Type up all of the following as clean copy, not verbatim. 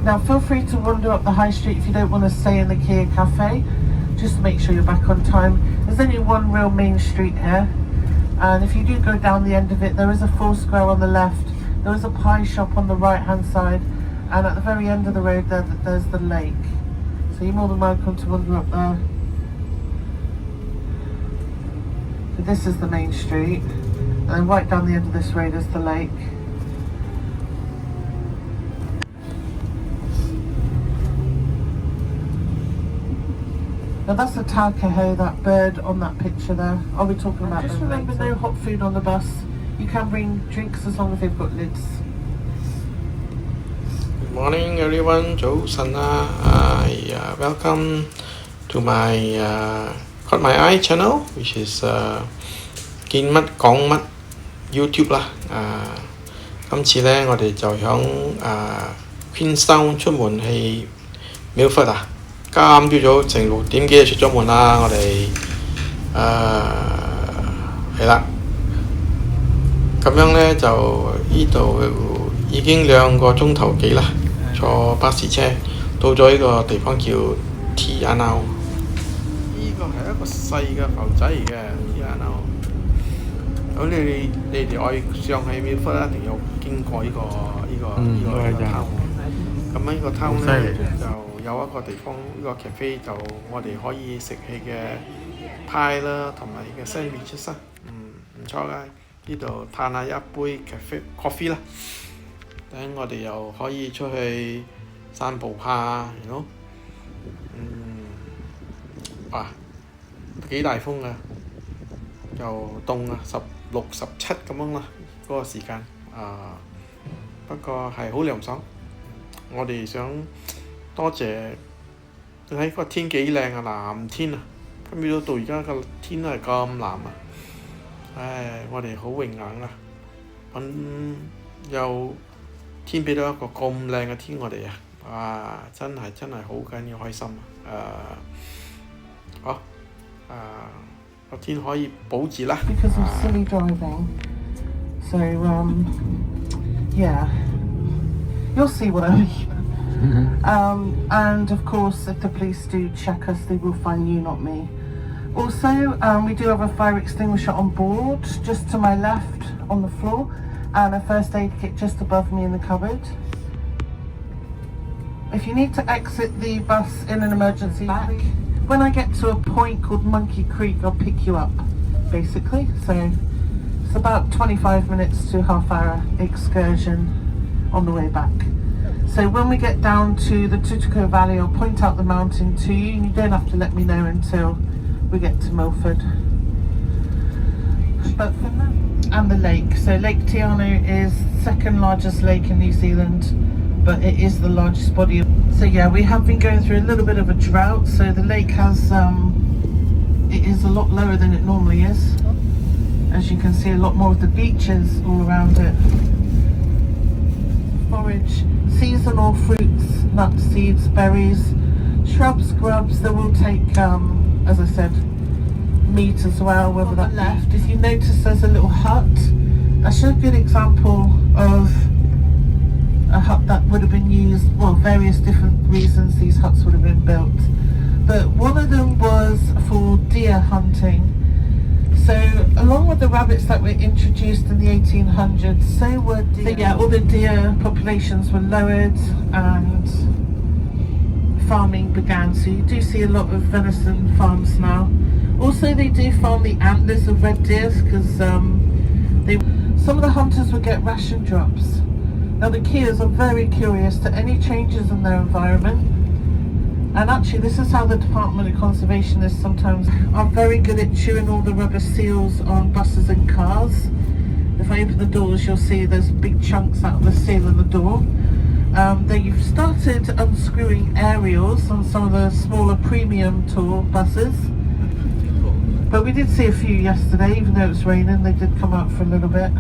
Now feel free to wander up the high street if you don't want to stay in the Kia Cafe. Just make sure you're back on time. There's only one real main street here, and if you do go down the end of it, there is a Foursquare on the left, there is a pie shop on the right hand side, and at the very end of the road there's the lake. So you're more than welcome to wander up there. So this is the main street, and then right down the end of this road is the lake. Now that's a takahe, that bird on that picture there. Are we talking about? Just remember, no hot food on the bus. You can bring drinks as long as they've got lids. Good morning, everyone. 早晨啊 welcome to my Caught My Eye channel, which is 見乜講乜 YouTube 啦。今次咧，我哋就響Queenstown 出門去 Milford 啊。今朝早成6點幾就出咗門啦，我哋係啦。咁樣咧就呢度已經2個鐘頭幾啦，坐巴士車到咗呢個地方叫 T&O。呢個係一個細嘅浮仔嚟嘅 T&O。咁你哋愛上去 Milford 一定有經過呢個town。咁呢個town咧就有一個地方，呢個 cafe 就我哋可以食佢嘅 pie 啦，同埋嘅 sandwich 啦，唔錯㗎。呢度嘆下一杯 coffee 啦，等我哋又可以出去散步下，you know，哇，幾大風啊，又凍啊，16、17咁樣啦，嗰個時間不過係好涼爽。我哋想多謝你睇個天幾靚啊，藍天啊，今朝到而家個天都係咁藍啊！唉，我哋好榮幸啊！又天俾到一個咁靚嘅天我哋啊！哇，真係好緊要開心啊！好個天可以保住啦。Because of silly driving, so yeah, you'll see what I mean. And of course, if the police do check us, they will find you, not me. Also, we do have a fire extinguisher on board, just to my left on the floor, and a first aid kit just above me in the cupboard. If you need to exit the bus in an emergency, back. When I get to a point called Monkey Creek, I'll pick you up, basically. So it's about 25 minutes to half-hour excursion on the way back. So when we get down to the Tutiko Valley, I'll point out the mountain to you, and you don't have to let me know until we get to Milford. But for now, and the lake. So Lake Tiano is the second largest lake in New Zealand, but it is the largest body of... So yeah, we have been going through a little bit of a drought, so the lake has it is a lot lower than it normally is. As you can see, a lot more of the beaches all around it. Forage, seasonal fruits, nuts, seeds, berries, shrubs, grubs. They will take, as I said, meat as well, whether that left. If you notice there's a little hut, that's a good example of a hut that would have been used, well, various different reasons these huts would have been built. But one of them was for deer hunting. So along with the rabbits that were introduced in the 1800s, so were deer. So yeah, all the deer populations were lowered and farming began. So you do see a lot of venison farms now. Also, they do farm the antlers of red deer because some of the hunters would get ration drops. Now the Kias are very curious to any changes in their environment. And actually, this is how the Department of Conservationists sometimes are very good at chewing all the rubber seals on buses and cars. If I open the doors, you'll see there's big chunks out of the seal in the door. They've started unscrewing aerials on some of the smaller premium tour buses. But we did see a few yesterday, even though it was raining, they did come out for a little bit.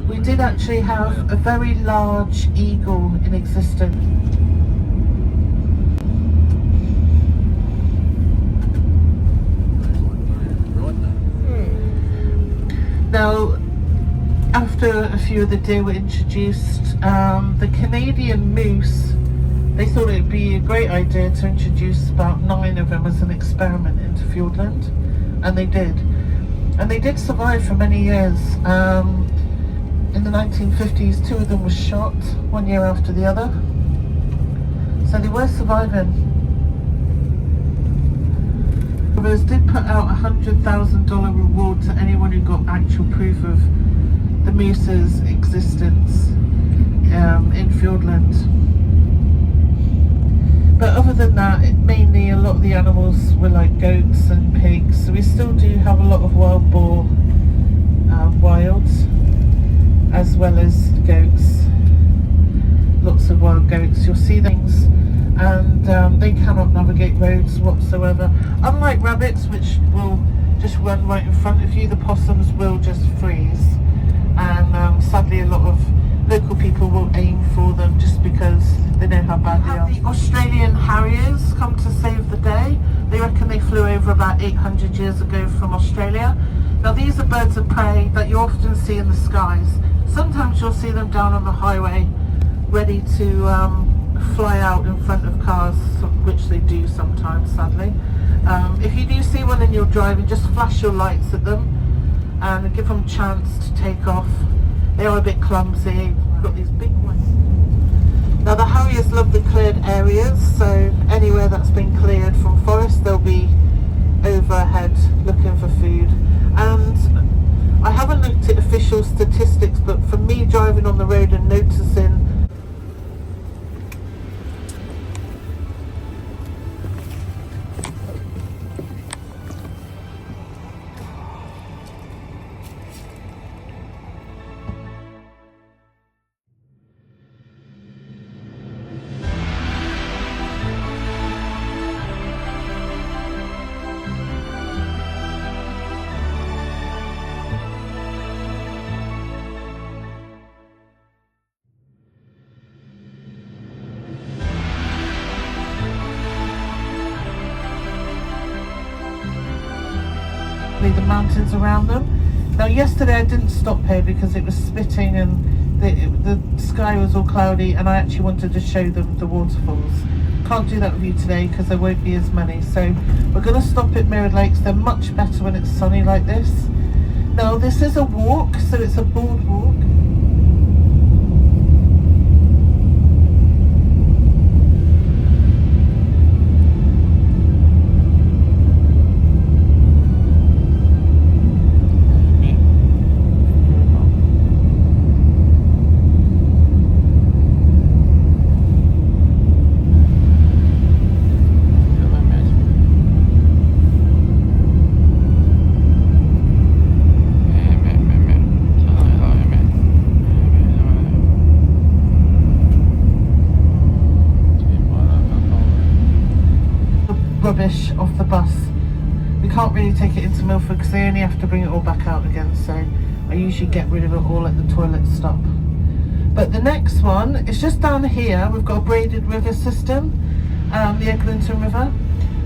We did actually have a very large eagle in existence. Now, after a few of the deer were introduced, the Canadian moose, they thought it would be a great idea to introduce about 9 of them as an experiment into Fiordland, and they did. And they did survive for many years. In the 1950s, 2 of them were shot 1 year after the other. So they were surviving. Rovers did put out a $100,000 reward to anyone who got actual proof of the moose's existence in Fiordland. But other than that, mainly a lot of the animals were like goats and pigs. So we still do have a lot of wild boar, wilds, as well as goats. Lots of wild goats. You'll see things, and they cannot navigate roads whatsoever. Unlike rabbits, which will just run right in front of you, the possums will just freeze. And sadly, a lot of local people will aim for them just because they know how bad they are. The Australian Harriers come to save the day. They reckon they flew over about 800 years ago from Australia. Now these are birds of prey that you often see in the skies. Sometimes you'll see them down on the highway, ready to fly out in front of cars, which they do sometimes, sadly. If you do see one and you're driving, just flash your lights at them and give them a chance to take off. They are a bit clumsy. We've got these big ones. Now the harriers love the cleared areas, so anywhere that's been cleared from forest, they'll be overhead looking for food. And I haven't looked at official statistics, but for me driving on the road and noticing the mountains around them. Now yesterday I didn't stop here because it was spitting and the sky was all cloudy, and I actually wanted to show them the waterfalls. Can't do that with you today because there won't be as many, so we're going to stop at Mirrored Lakes. They're much better when it's sunny like this. Now this is a walk, so it's a boardwalk. Rubbish off the bus. We can't really take it into Milford because they only have to bring it all back out again, so I usually get rid of it all at the toilet stop. But the next one is just down here. We've got a braided river system, the Eglinton River.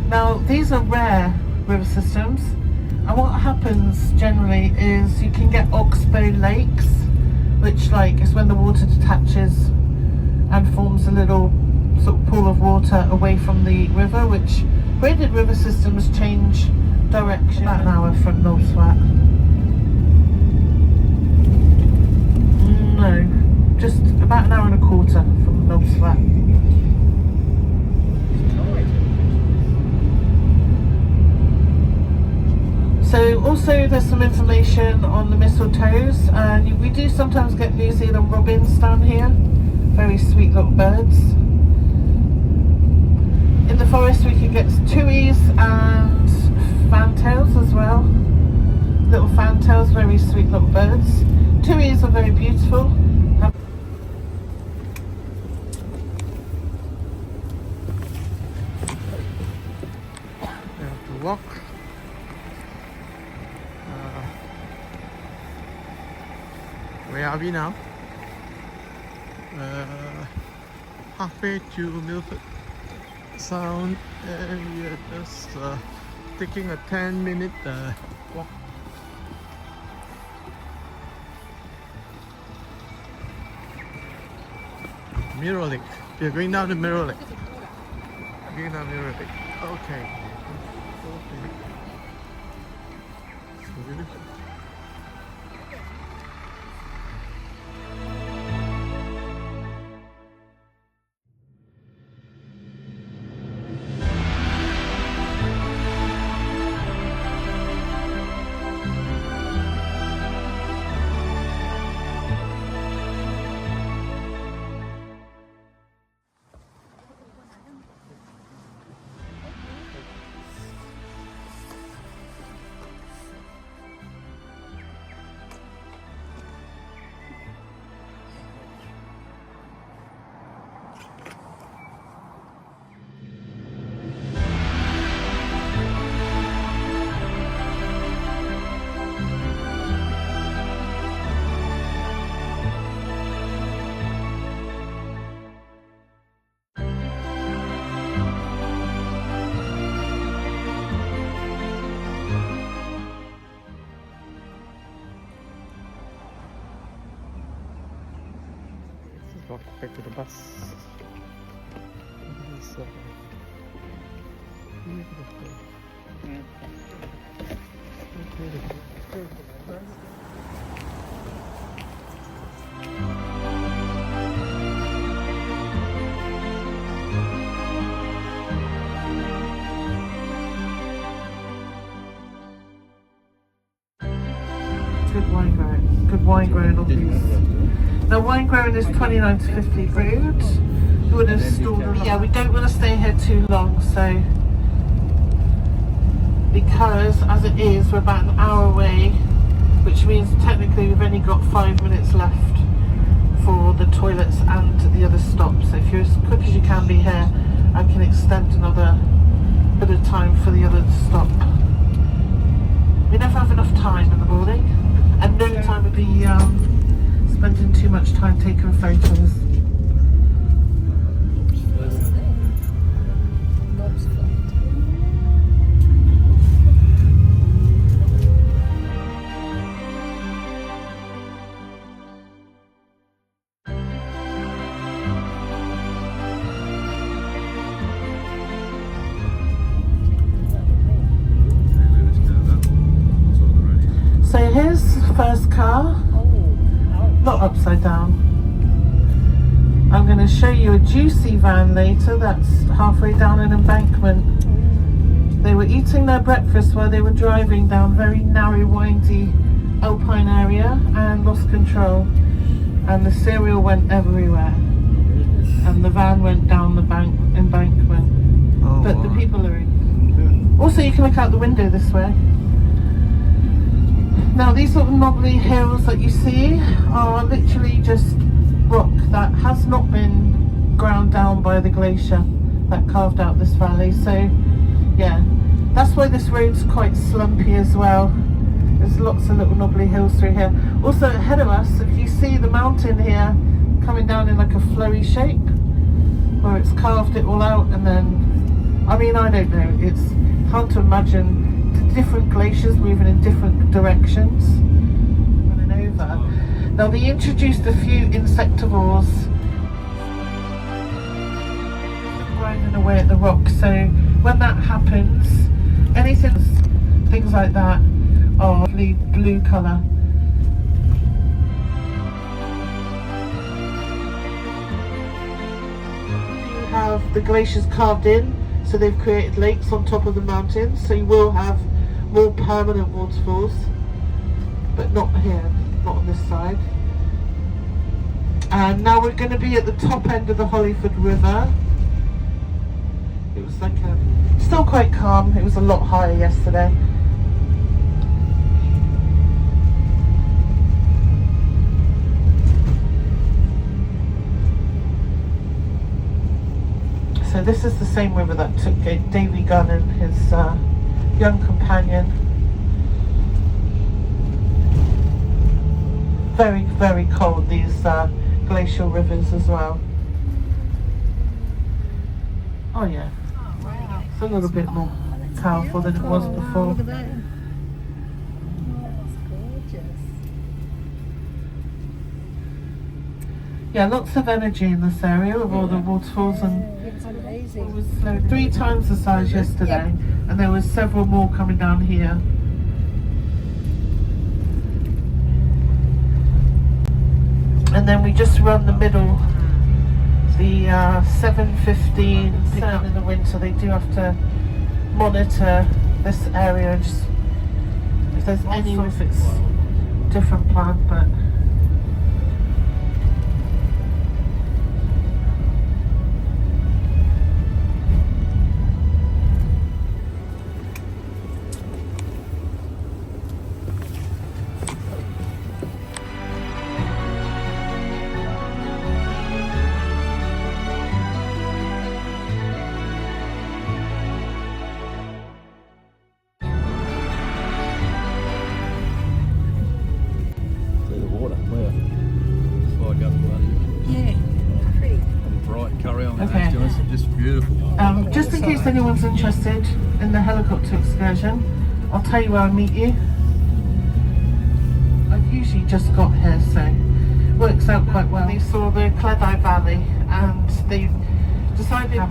Now these are rare river systems, and what happens generally is you can get oxbow lakes, which like is when the water detaches and forms a little sort of pool of water away from the river, which braided river systems change direction about an hour from North Swat. No, just about an hour and a quarter from North Swat. So also there's some information on the mistletoes, and we do sometimes get New Zealand robins down here, very sweet little birds. In the forest we can get tuis and fantails as well. Little fantails, very sweet little birds. Tuis are very beautiful. We have to walk. Where are we now? Halfway to Milford Sound, and we are just taking a 10-minute walk. Mirror Lake. We are going down to Mirror Lake. Going down Mirror Lake. Okay. So beautiful. Walk back to the bus. So beautiful. Good wine growing on these. Now wine growing is 29 to 50 brewed. You would have stored a lot. Yeah, we don't want to stay here too long, so because as it is we're about an hour away, which means technically we've only got 5 minutes left for the toilets and the other stops. So if you're as quick as you can be here, I can extend another bit of time for the other stop. We never have enough time in the morning, and no time would be spending too much time taking photos. So here's the first car, not upside down. I'm going to show you a juicy van later that's halfway down an embankment. They were eating their breakfast while they were driving down very narrow, windy alpine area and lost control, and the cereal went everywhere and the van went down the embankment. But the people are in. Also, you can look out the window this way. Now these little knobbly hills that you see are literally just rock that has not been ground down by the glacier that carved out this valley. So yeah, that's why this road's quite slumpy as well. There's lots of little knobbly hills through here. Also ahead of us, if you see the mountain here coming down in like a flowy shape, where it's carved it all out, and then, I mean, I don't know, it's hard to imagine different glaciers moving in different directions, running over. Now they introduced a few insectivores grinding away at the rock, so when that happens, anything, things like that are blue colour. You have the glaciers carved in, so they've created lakes on top of the mountains, so you will have more permanent waterfalls, but not here, not on this side. And now we're going to be at the top end of the Hollyford River. It was like still quite calm. It was a lot higher yesterday. So this is the same river that took Davy Gunn and his young companion. Very, very cold, these glacial rivers as well. Oh yeah, it's a little bit more powerful than it was before. Look at that. Oh, that's gorgeous. Yeah, lots of energy in this area with all the waterfalls, and It's amazing. it was 3 times the size yesterday, and there was several more coming down here. And then we just run the middle, the 7:15 in the winter. They do have to monitor this area and just if there's any, if it's different plant, but okay. Just beautiful. Just in case anyone's interested in the helicopter excursion, I'll tell you where I'll meet you. I've usually just got here, so it works out quite well. They saw the Cleddau Valley and they decided that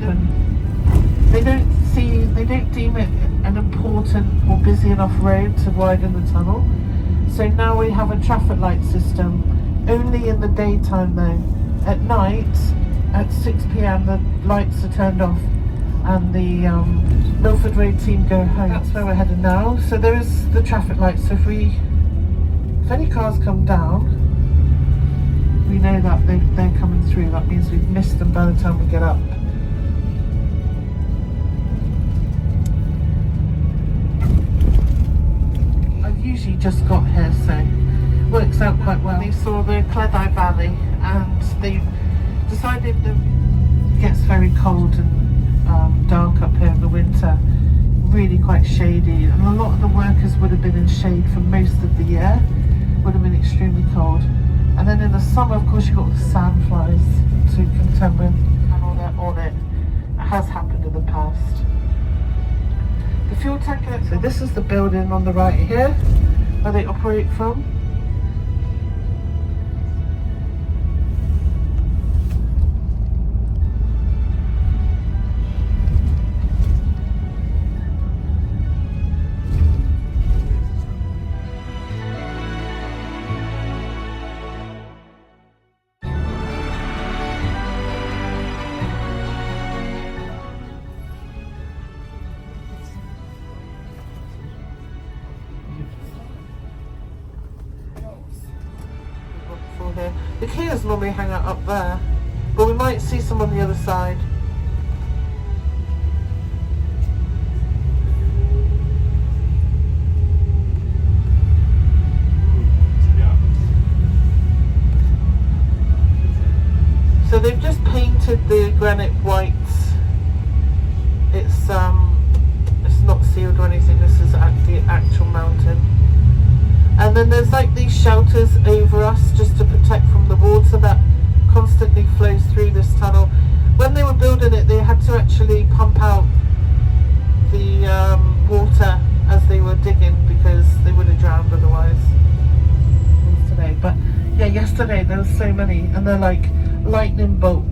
they don't deem it an important or busy enough road to widen the tunnel. So now we have a traffic light system, only in the daytime though. At night, at 6 p.m, the lights are turned off and the Milford Road team go home. That's where we're heading now. So there is the traffic light, so if any cars come down, we know that they're coming through. That means we've missed them by the time we get up. I've usually just got here, so it works out quite well. They saw the Cleddau Valley and they decided that it gets very cold and dark up here in the winter, really quite shady, and a lot of the workers would have been in shade for most of the year, would have been extremely cold. And then in the summer, of course, you've got the sandflies to contend with and all that on it. It has happened in the past. The fuel tank, so this is the building on the right here, where they operate from. Here. The Kias normally hang out up there, but we might see some on the other side. So they've just painted the granite white. It's not sealed or anything. This is the actual mountain. And then there's like these shelters over us just to protect from the water that constantly flows through this tunnel. When they were building it, they had to actually pump out the water as they were digging because they would have drowned otherwise. Today, but yeah, yesterday there was so many, and they're like lightning bolt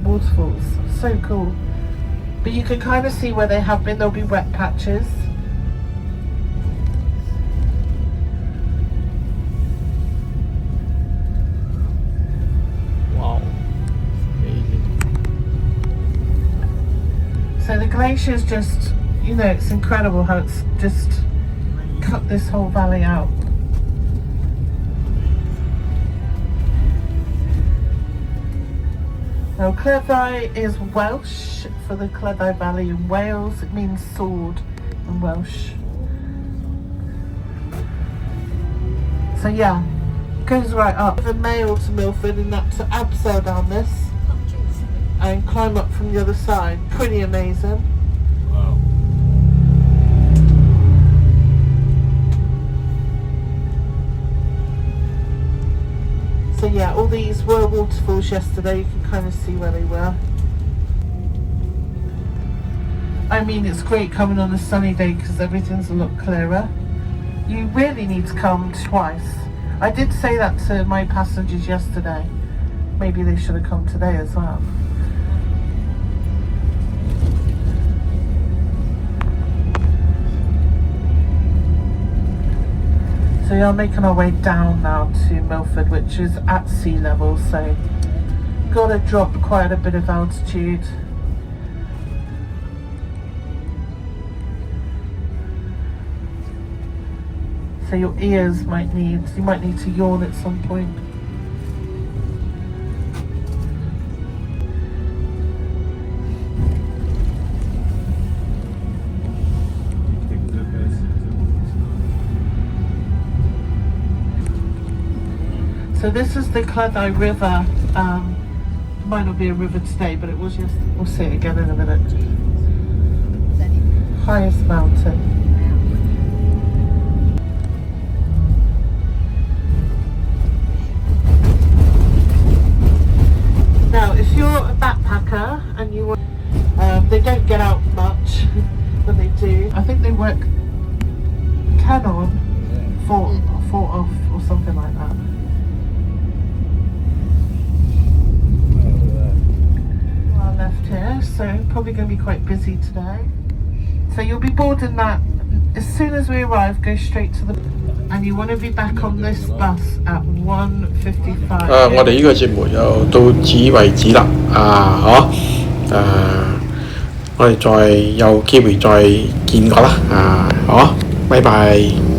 waterfalls. So cool. But you can kind of see where they have been. There'll be wet patches. So the glacier's just, you know, it's incredible how it's just cut this whole valley out. Now Cleddau is Welsh for the Cleddau Valley in Wales. It means sword in Welsh. So yeah, it goes right up. The mail to Milford and that to abseil down this and climb up from the other side. Pretty amazing. Wow. So yeah, all these were waterfalls yesterday. You can kind of see where they were. I mean, it's great coming on a sunny day because everything's a lot clearer. You really need to come twice. I did say that to my passengers yesterday. maybe they should have come today as well. So we are making our way down now to Milford, which is at sea level, so gotta drop quite a bit of altitude. So your ears you might need to yawn at some point. So this is the Clyde River. Might not be a river today, but it was just. We'll see it again in a minute. Highest mountain. Now, if you're a backpacker and you want, they don't get out much when they do. I think they work 10 on, 4 off, or something like that. Left here, so probably going to be quite busy today. So you'll be boarding that as soon as we arrive. Go straight to the, and you want to be back on this bus at 1:55. 我哋呢個節目又到此為止啦，我哋再有機會再見過啦，拜拜。